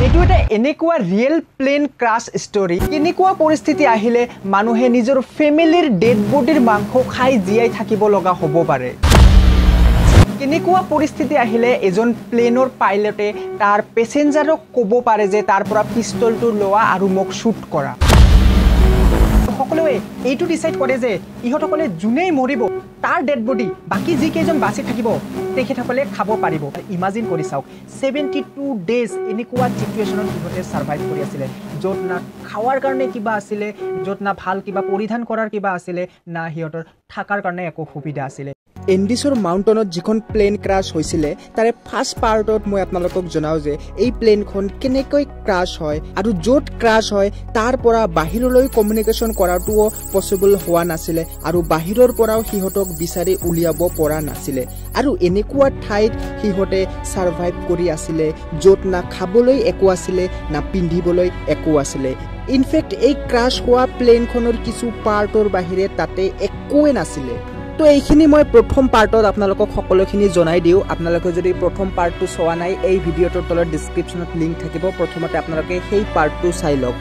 এইটো এটা এনেকুৱা ৰিয়েল প্লেন ক্ৰাছ ষ্টৰী। কেনেকুৱা পৰিস্থিতি আহিলে মানুহে নিজৰ ফেমিলিৰ ডেড বডিৰ মাংস খাই জীয়াই থাকিব লগা হ'ব পাৰে। কেনেকুৱা পৰিস্থিতি আহিলে এজন প্লেনৰ পাইলটে তাৰ পেছেঞ্জাৰক ক'ব পাৰে যে তাৰ পৰা পিষ্টলটো লোৱা আৰু মোক শ্বুট কৰা। সকলোৱে এইটো ডিসাইড কৰে যে ইহঁতসকলে যোনেই মৰিব তাৰ ডেড বডি বাকি যি কেইজন বাচি থাকিব তেখেতসকলে খাব পাৰিব। ইমাজিন কৰি চাওক 72 ডেজ এনেকুৱা সিচুৱেশ্যনত ইহঁতে সাৰ্ভাইভ কৰি আছিলে, য'ত না খাৱাৰ কাৰণে কিবা আছিলে, য'ত না ভাল কিবা পৰিধান কৰাৰ কিবা আছিলে, না সিহঁতৰ থাকাৰ কাৰণে একো সুবিধা আছিলে। এণ্ডিছৰ মাউণ্টেনত যিখন প্লেন ক্ৰাছ হৈছিলে তাৰে ফাৰ্ষ্ট পাৰ্টত মই আপোনালোকক জনাওঁ যে এই প্লেনখন কেনেকৈ ক্ৰাছ হয় আৰু য'ত ক্ৰাছ হয় তাৰ পৰা বাহিৰলৈ কমিউনিকেশ্যন কৰাটোও পচিবল হোৱা নাছিলে আৰু বাহিৰৰ পৰাও সিহঁতক বিচাৰি উলিয়াব পৰা নাছিলে আৰু এনেকুৱা ঠাইত সিহঁতে সাৰ্ভাইভ কৰি আছিলে য'ত না খাবলৈ একো আছিলে না পিন্ধিবলৈ একো আছিলে। ইনফেক্ট এই ক্ৰাছ হোৱা প্লেনখনৰ কিছু পাৰ্টৰ বাহিৰে তাতে একোৱে নাছিলে। তো এইখিনি মই প্ৰথম পাৰ্টত আপোনালোকক সকলোখিনি জনাই দিওঁ। আপোনালোকে যদি প্ৰথম পাৰ্টটো চোৱা নাই এই ভিডিঅ'টোৰ তলত ডেছক্ৰিপশ্যনত লিংক থাকিব, প্ৰথমতে আপোনালোকে সেই পাৰ্টটো চাই লওক।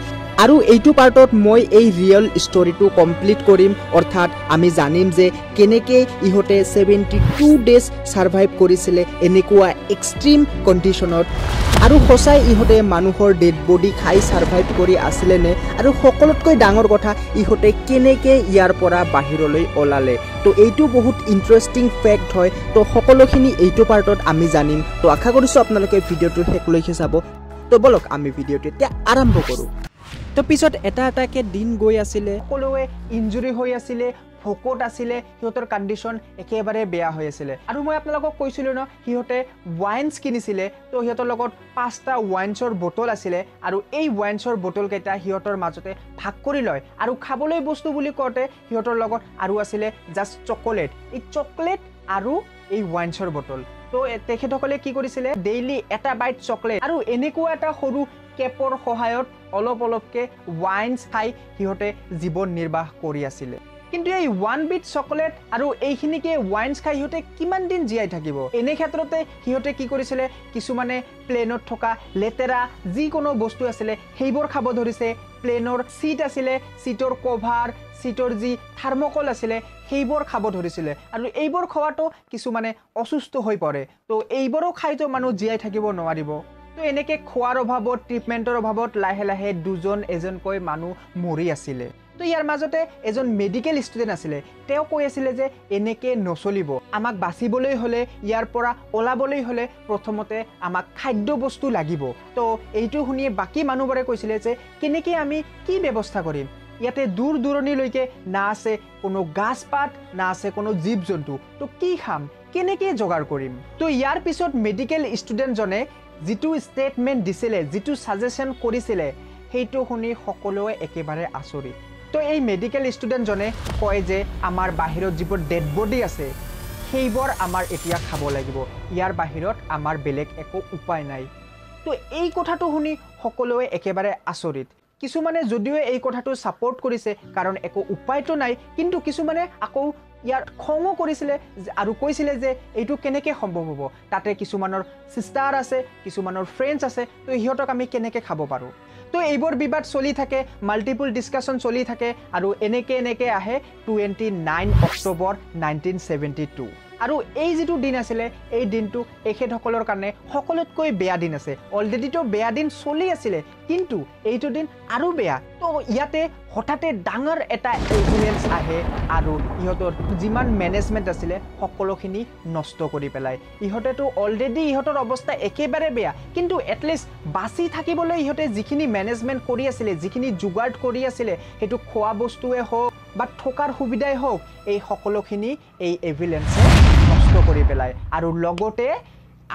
আৰু এইটো পাৰ্টত মই এই ৰিয়েল ষ্টৰিটো কমপ্লিট কৰিম, অৰ্থাৎ আমি জানিম যে কেনেকৈ ইহঁতে 72 ডেজ সাৰ্ভাইভ কৰিছিলে এনেকুৱা এক্সট্ৰিম কণ্ডিশ্যনত, আৰু সঁচাই ইহঁতে মানুহৰ ডেড বডি খাই সাৰ্ভাইভ কৰি আছিলে নে, আৰু সকলোতকৈ ডাঙৰ কথা ইহঁতে কেনেকৈ ইয়াৰ পৰা বাহিৰলৈ ওলালে। তো এইটো বহুত ইণ্টাৰেষ্টিং ফেক্ট হয়। তো সকলোখিনি এইটো পাৰ্টত আমি জানিম। তো আশা কৰিছোঁ আপোনালোকে ভিডিঅ'টো শেষলৈকে চাব। তো বলক আমি ভিডিঅ'টো এতিয়া আৰম্ভ কৰোঁ। তো পিছত এটা এটাকে দিন গৈ আছিলে, সকলোৱে ইঞ্জুৰি হৈ আছিলে, ভোকত আছিলে, সিহঁতৰ কণ্ডিশ্যন একেবাৰে বেয়া হৈ আছিলে। আৰু মই আপোনালোকক কৈছিলোঁ ন সিহঁতে ৱাইনছ কিনিছিলে, তো সিহঁতৰ লগত 5টা ৱাইনছৰ বটল আছিলে আৰু এই ৱাইনছৰ বটলকেইটা সিহঁতৰ মাজতে ভাগ কৰি লয় আৰু খাবলৈ বস্তু বুলি কওঁতে সিহঁতৰ লগত আৰু আছিলে জাষ্ট চকলেট। এই চকলেট আৰু এই ৱাইনছৰ বটল। তো তেখেতসকলে কি কৰিছিলে, ডেইলি এটা বাইট চকলেট আৰু এনেকুৱা এটা সৰু কেপৰ সহায়ত অলপ অলপকৈ ৱাইনছ খাই সিহঁতে জীৱন নিৰ্বাহ কৰি আছিলে। কিন্তু এই 1 বিট চকলেট আৰু এইখিনিকে ৱাইনছ খাই সিহঁতে কিমান দিন জীয়াই থাকিব? এনে ক্ষেত্ৰতে সিহঁতে কি কৰিছিলে, কিছুমানে প্লেনত থকা লেতেৰা যিকোনো বস্তু আছিলে সেইবোৰ খাব ধৰিছে। প্লেনৰ চিট আছিলে, চিটৰ কভাৰ, চিটৰ যি থাৰ্মকল আছিলে সেইবোৰ খাব ধৰিছিলে আৰু এইবোৰ খোৱাটো কিছুমানে অসুস্থ হৈ পৰে। তো এইবোৰো খাইতো মানুহ জীয়াই থাকিব নোৱাৰিব। তো এনেকৈ খোৱাৰ অভাৱত, ট্ৰিটমেণ্টৰ অভাৱত লাহে লাহে দুজন এজনকৈ মানুহ মৰি আছিলে। তো ইয়াৰ মাজতে এজন মেডিকেল ষ্টুডেণ্ট আছিলে, তেওঁ কৈ আছিলে যে এনেকৈ নচলিব, আমাক বাচিবলৈ হ'লে, ইয়াৰ পৰা ওলাবলৈ হ'লে প্ৰথমতে আমাক খাদ্য বস্তু লাগিব। তো এইটো শুনিয়ে বাকী মানুহবোৰে কৈছিলে যে কেনেকৈ আমি কি ব্যৱস্থা কৰিম? ইয়াতে দূৰ দূৰণিলৈকে না আছে কোনো গাছ পাত, না আছে কোনো জীৱ জন্তু, তো কি খাম, কেনেকৈ যোগাৰ কৰিম? তো ইয়াৰ পিছত মেডিকেল ষ্টুডেণ্টজনে যিটো ষ্টেটমেণ্ট দিছিলে, যিটো ছাজেশ্যন কৰিছিলে, সেইটো শুনি সকলোৱে একেবাৰে আচৰিত। তো এই মেডিকেল ষ্টুডেণ্টজনে কয় যে আমাৰ বাহিৰত যিবোৰ ডেড বডি আছে সেইবোৰ আমাৰ এতিয়া খাব লাগিব, ইয়াৰ বাহিৰত আমাৰ বেলেগ একো উপায় নাই। তো এই কথাটো শুনি সকলোৱে একেবাৰে আচৰিত। কিছুমানে যদিও এই কথাটো ছাপোৰ্ট কৰিছে কাৰণ একো উপায়তো নাই, কিন্তু কিছুমানে আকৌ ইয়াৰ খঙো কৰিছিলে আৰু কৈছিলে যে এইটো কেনেকৈ সম্ভৱ হ'ব? তাতে কিছুমানৰ চিষ্টাৰ আছে, কিছুমানৰ ফ্ৰেণ্ডছ আছে, তো সিহঁতক আমি কেনেকৈ খাব পাৰোঁ? তো এইবোৰ বিবাদ চলি থাকে, মাল্টিপুল ডিছকাশ্যন চলি থাকে আৰু এনেকৈ আহে 29 অক্টোবৰ 1972। আৰু এই যিটো দিন আছিলে এই দিনটো এখেতসকলৰ কাৰণে সকলোতকৈ বেয়া দিন আছে। অলৰেডিতো বেয়া দিন চলি আছিলে, কিন্তু এইটো দিন আৰু বেয়া। তো ইয়াতে হঠাতে ডাঙৰ এটা এম্বুলেঞ্চ আহে আৰু ইহঁতৰ যিমান মেনেজমেণ্ট আছিলে সকলোখিনি নষ্ট কৰি পেলায়। ইহঁতেতো অলৰেডি ইহঁতৰ অৱস্থা একেবাৰে বেয়া, কিন্তু এটলিষ্ট বাচি থাকিবলৈ ইহঁতে যিখিনি মেনেজমেণ্ট কৰি আছিলে, যিখিনি যোগাৰ কৰি আছিলে, সেইটো খোৱা বস্তুৱে হওক বা থকাৰ সুবিধাই হওক, এই সকলোখিনি এই এম্বুলেঞ্চে নষ্ট কৰি পেলায় আৰু লগতে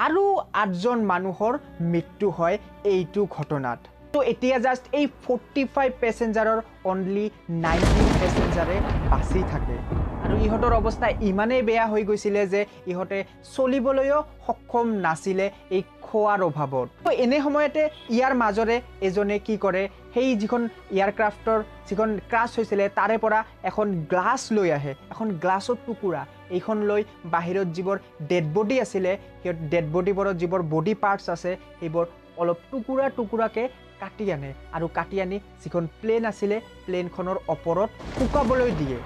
আৰু 8জন মানুহৰ মৃত্যু হয় এইটো ঘটনাত। তো এতিয়া জাষ্ট এই 45 পেছেঞ্জাৰৰ অনলি 19 পেছেঞ্জাৰে বাচি থাকে আৰু ইহঁতৰ অৱস্থা ইমানেই বেয়া হৈ গৈছিলে যে ইহঁতে চলিবলৈও সক্ষম নাছিলে এই খোৱাৰ অভাৱত। তো এনে সময়তে ইয়াৰ মাজৰে এজনে কি কৰে, সেই যিখন এয়াৰক্ৰাফ্টৰ যিখন ক্ৰাছ হৈছিলে তাৰে পৰা এখন গ্লাছ লৈ আহে, এখন গ্লাছৰ টুকুৰা। এইখন লৈ বাহিৰত যিবোৰ ডেড বডি আছিলে সেই ডেড বডিবোৰত যিবোৰ বডি পাৰ্টছ আছে সেইবোৰ অলপ টুকুৰা টুকুৰাকৈ কাটি আনে আৰু কাটি আনি যিখন প্লেন আছিলে প্লেনখনৰ ওপৰত শুকাবলৈ দিয়ে।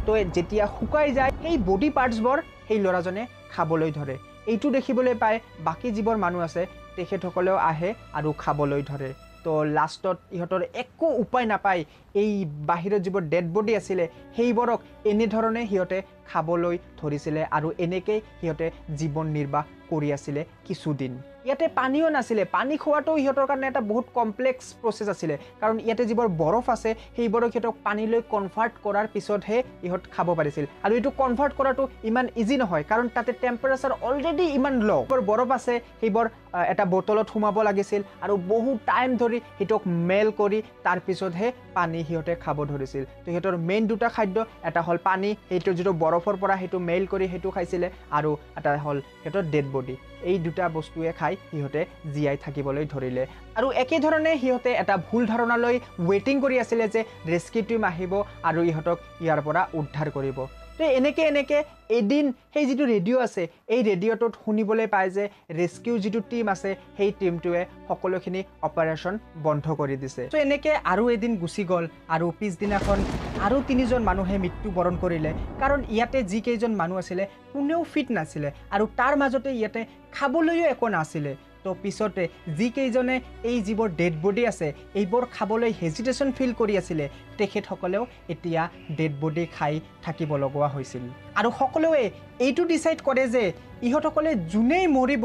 তো যেতিয়া শুকাই যায় সেই বডি পাৰ্টছবোৰ সেই ল'ৰাজনে খাবলৈ ধৰে। এইটো দেখিবলৈ পায় বাকী যিবোৰ মানুহ আছে তেখেতসকলেও আহে আৰু খাবলৈ ধৰে। তো লাষ্টত ইহঁতৰ একো উপায় নাপায় এই বাহিৰত যিবোৰ ডেড বডি আছিলে সেইবোৰক এনেধৰণে সিহঁতে খাবলৈ ধৰিছিলে আৰু এনেকৈ সিহঁতে জীৱন নিৰ্বাহ কৰি আছিলে কিছুদিন। ইয়াতে পানীও নাছিলে, পানী খোৱাটো ইহঁতৰ কাৰণে এটা বহুত কমপ্লেক্স প্ৰচেছ আছিলে, কাৰণ ইয়াতে যিবোৰ বৰফ আছে সেইবোৰক সিহঁতক পানীলৈ কনভাৰ্ট কৰাৰ পিছতহে ইহঁত খাব পাৰিছিল। আৰু এইটো কনভাৰ্ট কৰাটো ইমান ইজি নহয়, কাৰণ তাতে টেম্পাৰেচাৰ অলৰেডি ইমান ল'। বৰফ আছে সেইবোৰ এটা বটলত সোমাব লাগিছিল আৰু বহু টাইম ধৰি সিহঁতক মেল কৰি তাৰপিছতহে পানী সিহঁতে খাব ধৰিছিল। তো সিহঁতৰ মেইন দুটা খাদ্য, এটা হ'ল পানী, সেইটো যিটো বৰফৰ পৰা সেইটো মেইল কৰি সেইটো খাইছিলে, আৰু এটা হ'ল সিহঁতৰ ডেড বডি। এই দুটা বস্তুৱে খাই সিহঁতে জীয়াই থাকিবলৈ ধৰিলে। আৰু একেধৰণে সিহঁতে এটা ভুল ধাৰণালৈ ৱেইটিং কৰি আছিলে যে ৰেস্কিউ টিম আহিব আৰু ইহঁতক ইয়াৰ পৰা উদ্ধাৰ কৰিব। তো এনেকৈ এদিন সেই যিটো ৰেডিঅ' আছে এই ৰেডিঅ'টোত শুনিবলৈ পায় যে ৰেস্কিউ যিটো টীম আছে সেই টীমটোৱে সকলোখিনি অপাৰেশ্যন বন্ধ কৰি দিছে। তো এনেকৈ আৰু এদিন গুচি গ'ল আৰু পিছদিনাখন আৰু 3জন মানুহে মৃত্যুবৰণ কৰিলে, কাৰণ ইয়াতে যিকেইজন মানুহ আছিলে কোনেও ফিট নাছিলে আৰু তাৰ মাজতে ইয়াতে খাবলৈও একো নাছিলে। তো পিছতে যিকেইজনে এই যিবোৰ ডেড বডি আছে এইবোৰ খাবলৈ হেজিটেশ্যন ফিল কৰি আছিলে তেখেতসকলেও এতিয়া ডেড বডি খাই থাকিব লগা হৈছিল। আৰু সকলোৱে এইটো ডিচাইড কৰে যে ইহঁতসকলে যোনেই মৰিব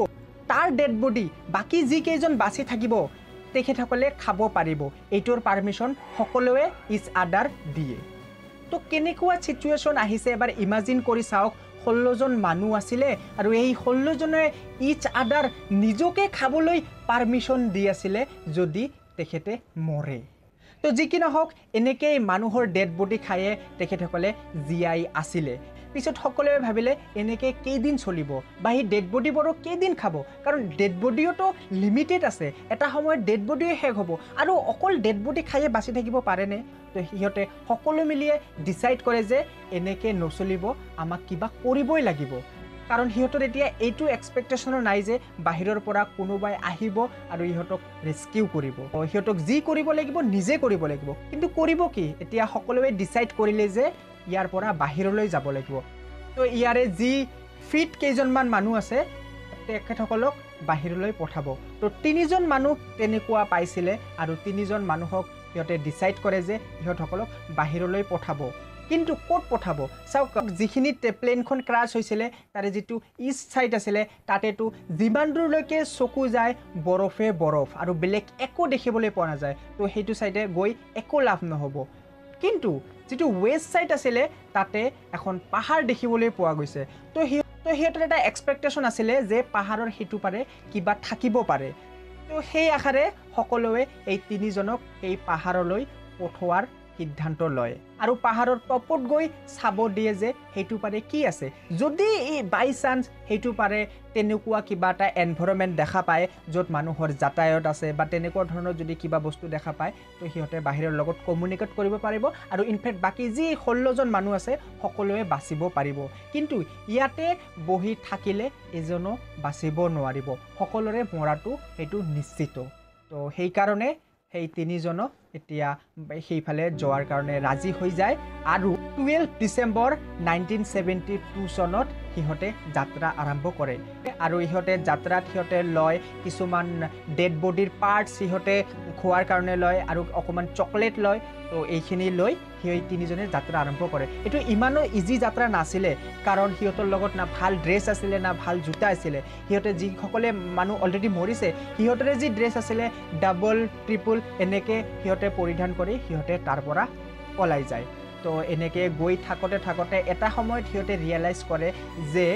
তাৰ ডেড বডি বাকী যিকেইজন বাচি থাকিব তেখেতসকলে খাব পাৰিব। এইটোৰ পাৰ্মিশ্যন সকলোৱে ইচ আদাৰ দিয়ে। তো কেনেকুৱা ছিটুৱেশ্যন আহিছে এবাৰ ইমাজিন কৰি চাওক। 16জন মানুহ আছিলে আৰু এই 16জনে ইচ আদাৰ নিজকে খাবলৈ পাৰ্মিশ্যন দি আছিলে যদি তেখেতে মৰে। তো যি কি নহওক এনেকৈ মানুহৰ ডেড বডি খায়ে তেখেতসকলে জীয়াই আছিলে। পিছত সকলোৱে ভাবিলে এনেকৈ কেইদিন চলিব বা সেই ডেড বডিবোৰক কেইদিন খাব, কাৰণ ডেড বডিওতো লিমিটেড আছে, এটা সময়ত ডেড বডিয়ে শেষ হ'ব আৰু অকল ডেড বডি খায়ে বাচি থাকিব পাৰেনে? তো সিহঁতে সকলো মিলিয়ে ডিচাইড কৰে যে এনেকৈ নচলিব, আমাক কিবা কৰিবই লাগিব। কাৰণ সিহঁতৰ এতিয়া এইটো এক্সপেক্টেশ্যনো নাই যে বাহিৰৰ পৰা কোনোবাই আহিব আৰু ইহঁতক ৰেস্কিউ কৰিব। সিহঁতক যি কৰিব লাগিব নিজে কৰিব লাগিব, কিন্তু কৰিব কি? এতিয়া সকলোৱে ডিচাইড কৰিলে যে ইয়াৰ পৰা বাহিৰলৈ যাব লাগিব। তো ইয়াৰে যি ফিট কেইজনমান মানুহ আছে তেখেতসকলক বাহিৰলৈ পঠাব। তো 3জন মানুহ তেনেকুৱা পাইছিলে আৰু 3জন মানুহক সিহঁতে ডিচাইড কৰে যে সিহঁতসকলক বাহিৰলৈ পঠাব। কিন্তু ক'ত পঠাব? চাওক, যিখিনিত প্লেনখন ক্ৰাছ হৈছিলে তাৰে যিটো ইষ্ট ছাইড আছিলে তাতেতো যিমান দূৰলৈকে চকু যায় বৰফে বৰফ আৰু বেলেগ একো দেখিবলৈ পোৱা নাযায়। তো সেইটো ছাইডে গৈ একো লাভ নহ'ব। কিন্তু যিটো ৱেষ্ট ছাইড আছিলে তাতে এখন পাহাৰ দেখিবলৈ পোৱা গৈছে। তো সিহঁতৰ এটা এক্সপেক্টেশ্যন আছিলে যে পাহাৰৰ সিটো পাৰে কিবা থাকিব পাৰে। তো সেই আশাৰে সকলোৱে এই 3জনক এই পাহাৰলৈ পঠোৱাৰ সিদ্ধান্ত লয় আৰু পাহাৰৰ টপত গৈ চাব দিয়ে যে সেইটো পাৰে কি আছে। যদি বাই চান্স সেইটো পাৰে তেনেকুৱা কিবা এটা এনভাইৰনমেণ্ট দেখা পায় য'ত মানুহৰ যাতায়াত আছে বা তেনেকুৱা ধৰণৰ যদি কিবা বস্তু দেখা পায় তো সিহঁতে বাহিৰৰ লগত কমিউনিকেট কৰিব পাৰিব আৰু ইনফেক্ট বাকী যি 16জন মানুহ আছে সকলোৱে বাচিব পাৰিব। কিন্তু ইয়াতে বহি থাকিলে এজনো বাচিব নোৱাৰিব, সকলোৰে মৰাটো সেইটো নিশ্চিত। তো সেইকাৰণে সেই 3জনক এতিয়া সেইফালে যোৱাৰ কাৰণে ৰাজি হৈ যায় আৰু 12 ডিচেম্বৰ 1972 চনত সিহঁতে যাত্ৰা আৰম্ভ কৰে। আৰু ইহঁতে যাত্ৰাত সিহঁতে লয় কিছুমান ডেড বডিৰ পাৰ্টছ সিহঁতে খোৱাৰ কাৰণে লয় আৰু অকণমান চকলেট লয়। তো এইখিনি লৈ সেই 3জনে যাত্ৰা আৰম্ভ কৰে। এইটো ইমানো ইজি যাত্ৰা নাছিলে, কাৰণ সিহঁতৰ লগত না ভাল ড্ৰেছ আছিলে না ভাল জোতা আছিলে। সিহঁতে যিসকলে মানুহ অলৰেডি মৰিছে সিহঁতৰে যি ড্ৰেছ আছিলে ডাবল ট্ৰিপল এনেকৈ সিহঁতে পৰিধান কৰি সিহঁতে তাৰ পৰা পলাই যায়। তো এনেকৈ গৈ থাকোঁতে এটা সময়ত সিহঁতে ৰিয়েলাইজ কৰে যে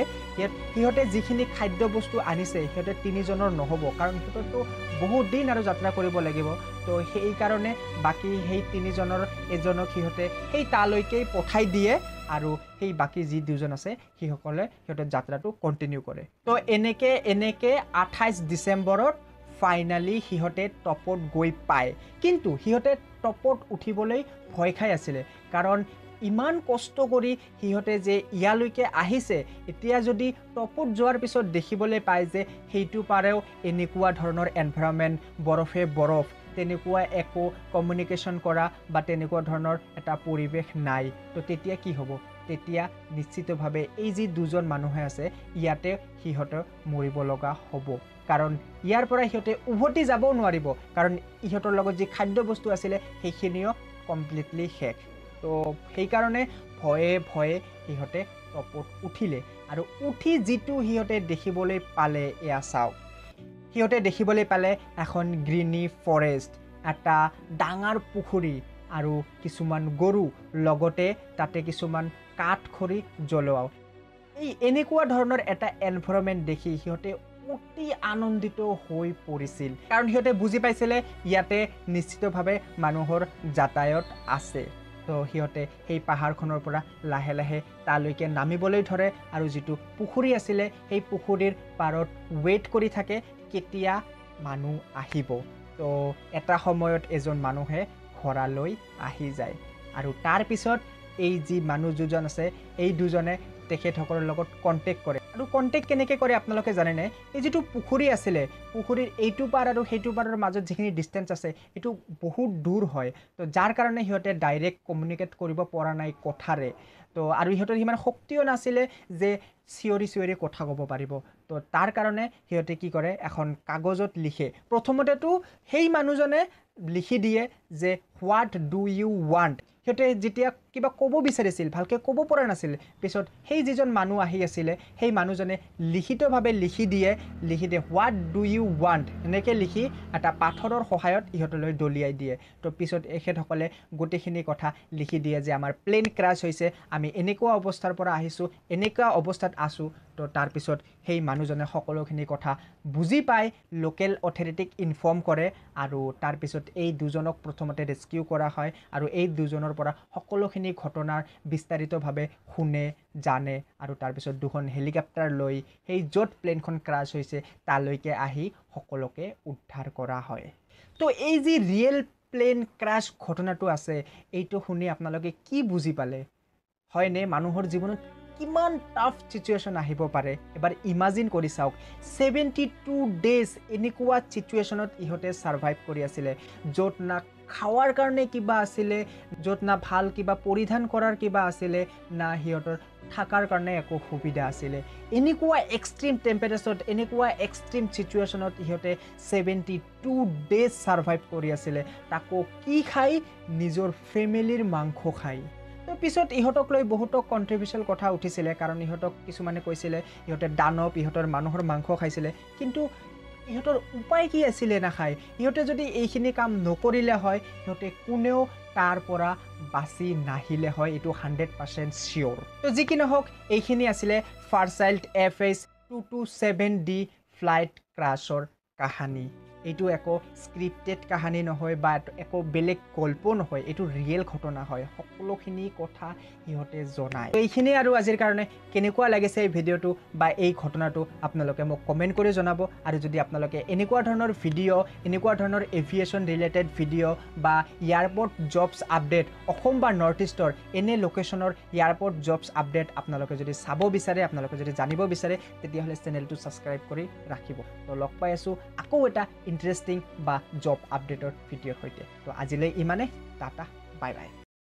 সিহঁতে যিখিনি খাদ্য বস্তু আনিছে সিহঁতে 3জনৰ নহ'ব, কাৰণ সিহঁতৰতো বহুত দিন আৰু যাত্ৰা কৰিব লাগিব। তো সেইকাৰণে বাকী সেই 3জনৰ এজনক সিহঁতে সেই তালৈকেই পঠাই দিয়ে আৰু সেই বাকী যি 2জন আছে সিহঁতৰ যাত্ৰাটো কণ্টিনিউ কৰে। তো এনেকৈ 28 ডিচেম্বৰত ফাইনেলি সিহঁতে টপত গৈ পায়। কিন্তু সিহঁতে টপত উঠিবলৈ ভয় খাই আছিলে, কাৰণ ইমান কষ্ট কৰি সিহঁতে যে ইয়ালৈকে আহিছে এতিয়া যদি টপত যোৱাৰ পিছত দেখিবলৈ পায় যে সেইটো পাৰেও এনেকুৱা ধৰণৰ এনভাইৰনমেণ্ট বৰফে বৰফ তেনেকুৱা একো কমিউনিকেশ্যন কৰা বা তেনেকুৱা ধৰণৰ এটা পৰিৱেশ নাই তো তেতিয়া কি হ'ব তেতিয়া নিশ্চিতভাৱে এই যি দুজন মানুহে আছে ইয়াতে সিহঁতে মৰিব লগা হ'ব কাৰণ ইয়াৰ পৰা সিহঁতে উভতি যাবও নোৱাৰিব কাৰণ ইহঁতৰ লগত যি খাদ্য বস্তু আছিলে সেইখিনিও কমপ্লিটলি শেষ তো সেইকাৰণে ভয়ে ভয়ে সিহঁতে টপত উঠিলে আৰু উঠি যিটো সিহঁতে দেখিবলৈ পালে এয়া চাওক সিহঁতে দেখিবলৈ পালে এখন গ্ৰীনি ফৰেষ্ট এটা ডাঙৰ পুখুৰী আৰু কিছুমান গৰু লগতে তাতে কিছুমান কাঠ খৰি জ্বলোৱাও এই এনেকুৱা ধৰণৰ এটা এনভাইৰনমেণ্ট দেখি সিহঁতে অতি আনন্দিত হৈ পৰিছিল কাৰণ সিহঁতে বুজি পাইছিলে ইয়াতে নিশ্চিতভাৱে মানুহৰ যাতায়াত আছে তো সিহঁতে সেই পাহাৰখনৰ পৰা লাহে লাহে তালৈকে নামিবলৈ ধৰে আৰু যিটো পুখুৰী আছিলে সেই পুখুৰীৰ পাৰত ৱেইট কৰি থাকে কেতিয়া মানুহ আহিব তো এটা সময়ত এজন মানুহে ঘৰলৈ আহি যায় আৰু তাৰ পিছত এই যি মানুহ দুজন আছে এই দুজনে তেখেতসকলৰ লগত কণ্টেক্ট কৰে আৰু কণ্টেক্ট কেনেকৈ কৰে আপোনালোকে জানেনে এই যিটো পুখুৰী আছিলে পুখুৰীৰ এইটো পাৰ আৰু সেইটো পাৰৰ মাজত যিখিনি ডিষ্টেঞ্চ আছে এইটো বহুত দূৰ হয় তো যাৰ কাৰণে সিহঁতে ডাইৰেক্ট কমিউনিকেট কৰিব পৰা নাই কথাৰে তো আৰু সিহঁতৰ সিমান শক্তিও নাছিলে যে চিঞৰি চিঞৰি কথা ক'ব পাৰিব তো তাৰ কাৰণে সিহঁতে কি কৰে এখন কাগজত লিখে প্ৰথমতেতো সেই মানুহজনে লিখি দিয়ে যে হোৱাট ডু ইউ ৱান্ট সিহঁতে যেতিয়া কিবা ক'ব বিচাৰিছিল ভালকৈ ক'ব পৰা নাছিল পিছত সেই যিজন মানুহ আহি আছিলে সেই মানুহজনে লিখিতভাৱে লিখি দিয়ে হোৱাট ডু ইউ ৱান্ট এনেকৈ লিখি এটা পাথৰৰ সহায়ত ইহঁতলৈ দলিয়াই দিয়ে তো পিছত এখেতসকলে গোটেইখিনি কথা লিখি দিয়ে যে আমাৰ প্লেন ক্ৰাছ হৈছে আমি এনেকুৱা অৱস্থাৰ পৰা আহিছোঁ এনেকুৱা অৱস্থাত আছোঁ তো তাৰপিছত সেই মানুহজনে সকলোখিনি কথা বুজি পাই লোকেল অথৰিটিক ইনফৰ্ম কৰে আৰু তাৰপিছত এই দুজনক প্ৰথমতে ৰেস্কিউ কৰা হয় আৰু এই দুজনৰ পৰা সকলোখিনি ঘটনাৰ বিস্তাৰিতভাৱে শুনে জানে আৰু তাৰপিছত দুখন হেলিকপ্টাৰ লৈ সেই য'ত প্লেনখন ক্ৰাছ হৈছে তালৈকে আহি সকলোকে উদ্ধাৰ কৰা হয় তো এই যি ৰিয়েল প্লেন ক্ৰাছ ঘটনাটো আছে এইটো শুনি আপোনালোকে কি বুজি পালে হয়নে মানুহৰ জীৱনত কিমান টাফ চিটুৱেশ্যন আহিব পাৰে এবাৰ ইমাজিন কৰি চাওক 72 ডেজ এনেকুৱা চিটুৱেশ্যনত ইহঁতে ছাৰ্ভাইভ কৰি আছিলে য'ত না খাৱাৰ কাৰণে কিবা আছিলে য'ত না ভাল কিবা পৰিধান কৰাৰ কিবা আছিলে না সিহঁতৰ থাকাৰ কাৰণে একো সুবিধা আছিলে এনেকুৱা এক্সট্ৰিম টেম্পাৰেচাৰত এনেকুৱা এক্সট্ৰিম চিটুৱেশ্যনত ইহঁতে 72 ডেজ ছাৰ্ভাইভ কৰি আছিলে তাকো কি খাই নিজৰ ফেমিলিৰ মাংস খাই তো পিছত ইহঁতক লৈ বহুতো কণ্ট্ৰভাৰ্চিয়েল কথা উঠিছিলে কাৰণ ইহঁতক কিছুমানে কৈছিলে ইহঁতে দানৱ ইহঁতৰ মানুহৰ মাংস খাইছিলে কিন্তু ইহঁতৰ উপায় কি আছিলে নাখায় ইহঁতে যদি এইখিনি কাম নকৰিলে হয় সিহঁতে কোনেও তাৰ পৰা বাচি নাহিলে হয় এইটো 100% চিয়'ৰ তো যি কি নহওক এইখিনি আছিলে ফাৰচাইল্ড FH227D ফ্লাইট ক্ৰাছৰ কাহানী এইটো একো স্ক্ৰিপ্টেড কাহানী নহয় বা একো বেলেগ গল্প নহয় এইটো ৰিয়েল ঘটনা হয় সকলোখিনি কথা সিহঁতে জনায় এইখিনি আৰু আজিৰ কাৰণে কেনেকুৱা লাগিছে এই ভিডিঅ'টো বা এই ঘটনাটো আপোনালোকে মোক কমেণ্ট কৰি জনাব আৰু যদি আপোনালোকে এনেকুৱা ধৰণৰ ভিডিঅ' এনেকুৱা ধৰণৰ এভিয়েশ্যন ৰিলেটেড ভিডিঅ' বা এয়াৰপৰ্ট জবছ আপডেট অসম বা নৰ্থ ইষ্টৰ এনে লোকেশ্যনৰ এয়াৰপৰ্ট জবছ আপডেট আপোনালোকে যদি চাব বিচাৰে আপোনালোকে যদি জানিব বিচাৰে তেতিয়াহ'লে চেনেলটো ছাবস্ক্ৰাইব কৰি ৰাখিব তো লগ পাই আছোঁ আকৌ এটা ইণ্টাৰেষ্টিং বা জব আপডেটৰ ভিডিঅ'ৰ সৈতে তো আজিলৈ ইমানে টাটা বাই বাই